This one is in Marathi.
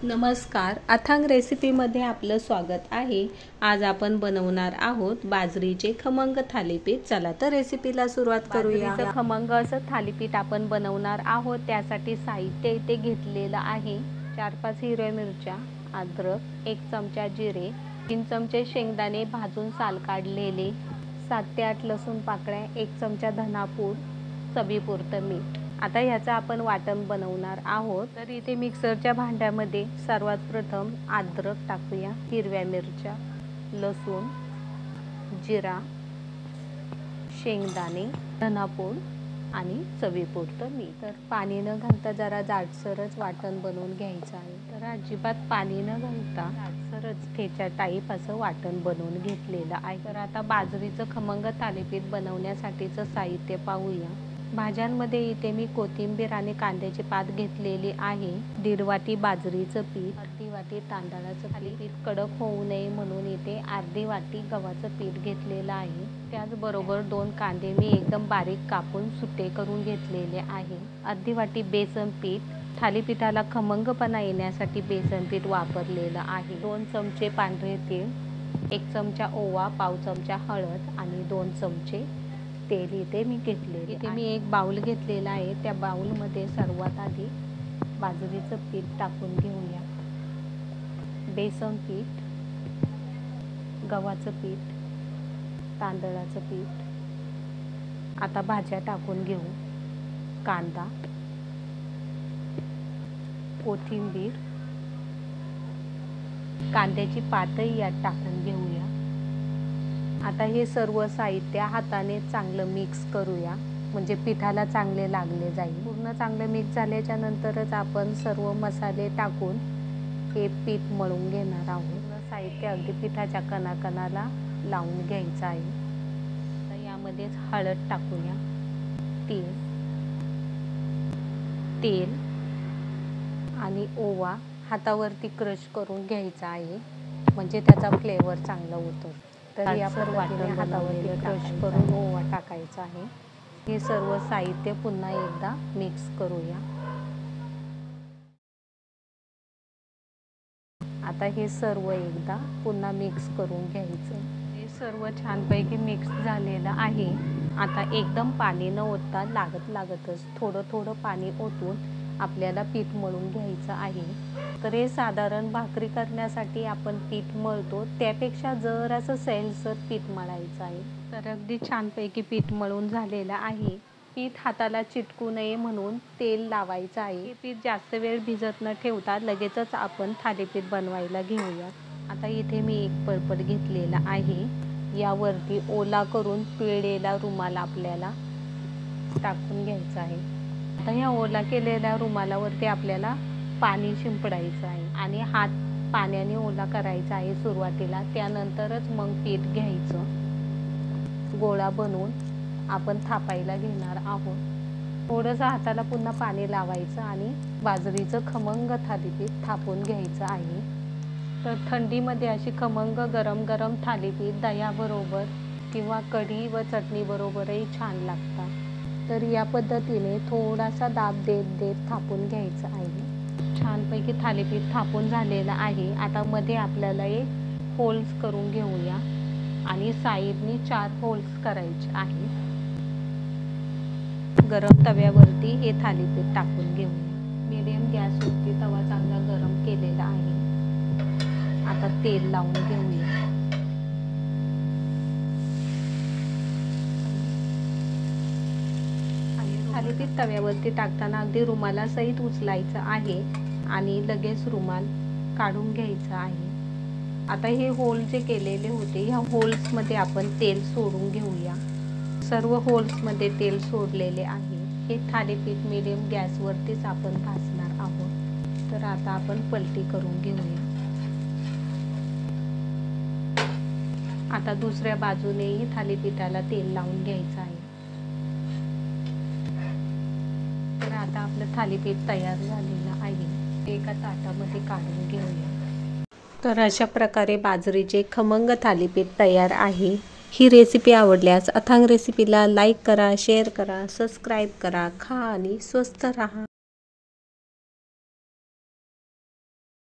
नमस्कार, अथांग रेसिपीमध्ये आपलं स्वागत आहे। आज आपण बनवणार आहोत बाजरीचे खमंग थालीपीठ। चला तर रेसिपीला सुरुवात करूया। बाजरीचं खमंग असं थालीपीठ आपण बनवणार आहोत। त्यासाठी साहित्य इथे घेतलेलं आहे 4-5 हिरव्या मिरच्या, अद्रक, 1 चमचा जिरे, 3 चमचे शेंगदाणे भाजून साल काढलेले, 7 ते 8 लसूण पाकळ्या, 1 चमचा धनापूड, चवीपुरतं मीठ। आता ह्याचं आपण वाटण बनवणार आहोत। तर इथे मिक्सरच्या भांड्यामध्ये सर्वात प्रथम अद्रक टाकूया, हिरव्या मिरच्या, लसूण, जिरा, शेंगदाणे, धनापूड आणि चवीपुरतं मीठ। तर पाणी न घालता जरा जाडसरच वाटण बनवून घ्यायचं आहे। तर अजिबात पाणी न घालता जाडसरच ठेचा टाईप असं वाटण बनवून घेतलेलं आहे। तर आता बाजरीचं खमंग थालीपीठ बनवण्यासाठीचं साहित्य पाहूया। भाज्यांमध्ये इथे मी कोथिंबीर आणि कांद्याची पात घेतलेली आहे, 1.5 वाटी बाजरीचं पीठ, अर्धी वाटी तांदळाचं पीठ, कडक होऊ नये म्हणून इथे अर्धी वाटी गव्हाचं पीठ घेतलेलं आहे। त्याचबरोबर 2 कांदे मी एकदम बारीक कापून सुट्टे करून घेतलेले आहे, अर्धी वाटी बेसन पीठ, थालीपीठाला खमंगपणा येण्यासाठी बेसन पीठ वापरलेलं आहे, 2 चमचे पांढरे तीळ, 1 चमचा ओवा, पाव चमचा हळद आणि 2 चमचे तेल इथे मी घेतले। इथे मी एक बाउल घेतलेला आहे, त्या बाउलमध्ये सर्वात आधी बाजरीचं पीठ टाकून घेऊया, बेसन पीठ, गव्हाचं पीठ, तांदळाचं पीठ। आता भाज्या टाकून घेऊ, कांदा, कोथिंबीर, कांद्याची पातही यात टाकून घेऊया। आता हे सर्व साहित्य हाताने चांगलं मिक्स करूया, म्हणजे पिठाला चांगले लागले जाईल। पूर्ण चांगलं मिक्स झाल्याच्या नंतरच आपण सर्व मसाले टाकून हे पीठ मळून घेणार आहोत। साहित्य अगदी पिठाच्या कणाकणाला लावून घ्यायचं आहे। तर यामध्येच हळद टाकूया, तेल आणि ओवा हातावरती क्रश करून घ्यायचा आहे, म्हणजे त्याचा फ्लेवर चांगला होतो। तर या वाटण हातावरती क्रश करून ओवा टाकायचा आहे। हे सर्व साहित्य पुन्हा एकदा मिक्स करूया। आता हे सर्व एकदा पुन्हा मिक्स करून घ्यायचं। हे सर्व छानपैकी मिक्स झालेलं आहे। आता एकदम पाणी न ओतता लागतच थोडं थोडं पाणी ओतून आपल्याला पीठ मळून घ्यायचं आहे। तर हे साधारण भाकरी करण्यासाठी आपण पीठ मळतो त्यापेक्षा जरासं सैलसर पीठ मळायचं आहे। तर अगदी छानपैकी पीठ मळून झालेलं आहे। पीठ हाताला चिटकू नये म्हणून तेल लावायचं आहे। हे पीठ जास्त वेळ भिजत न ठेवता लगेचच आपण थालीपीठ बनवायला घेऊया। आता इथे मी एक पळपट घेतलेला आहे, यावरती ओला करून पिळलेला रुमाल आपल्याला टाकून घ्यायचा आहे। आता या ओला केलेल्या रुमालावरती आपल्याला पाणी शिंपडायचं आहे आणि हात पाण्याने ओला करायचा आहे सुरुवातीला, त्यानंतरच मग पीठ घ्यायचं। गोळा बनवून आपण थापायला घेणार आहोत। थोडंसं हाताला पुन्हा पाणी लावायचं आणि बाजरीचं खमंग थालीपीठ थापून घ्यायचं आहे। तर थंडीमध्ये अशी खमंग गरम गरम थालीपीठ दह्याबरोबर किंवा कढी व चटणीबरोबरही छान लागतात। तर या पद्धतीने थोडासा दाब देत थापून घ्यायचं आहे। छानपैकी थालीपीठ थापून झालेलं आहे। आता मध्ये आपल्याला एक होल्स करून घेऊया आणि साईडनी 4 होल्स करायचे आहे। गरम तव्यावरती हे थालीपीठ टाकून घेऊया। मीडियम गॅसवरती तवा चांगला गरम केलेला आहे। आता तेल लावून घेऊया। थालीपीठ तव्यावरती टाकताना अगदी रुमालासहित उचलायचं आहे आणि लगेच रुमाल काढून घ्यायचा आहे। आता हे होल जे केलेले होते ह्या होल्समध्ये आपण तेल सोडून घेऊया। सर्व होल्समध्ये तेल सोडलेले आहे। हे थालीपीठ मीडियम गॅसवरतीच आपण भाजणार आहोत। तर आता आपण पलटी करून घेऊया। आता दुसऱ्या बाजूनेही थालीपीठाला तेल लावून घ्यायचं आहे। तर आता आपलं थालीपीठ तयार झालेलं आहे, एका ताटामध्ये काढून घेऊया। तर अशा प्रकारे बाजरीचे खमंग थालीपीठ तयार आहे। ही रेसिपी आवडल्यास अथांग रेसिपीला लाईक करा, शेअर करा, सबस्क्राईब करा, खा आणि स्वस्थ राहा।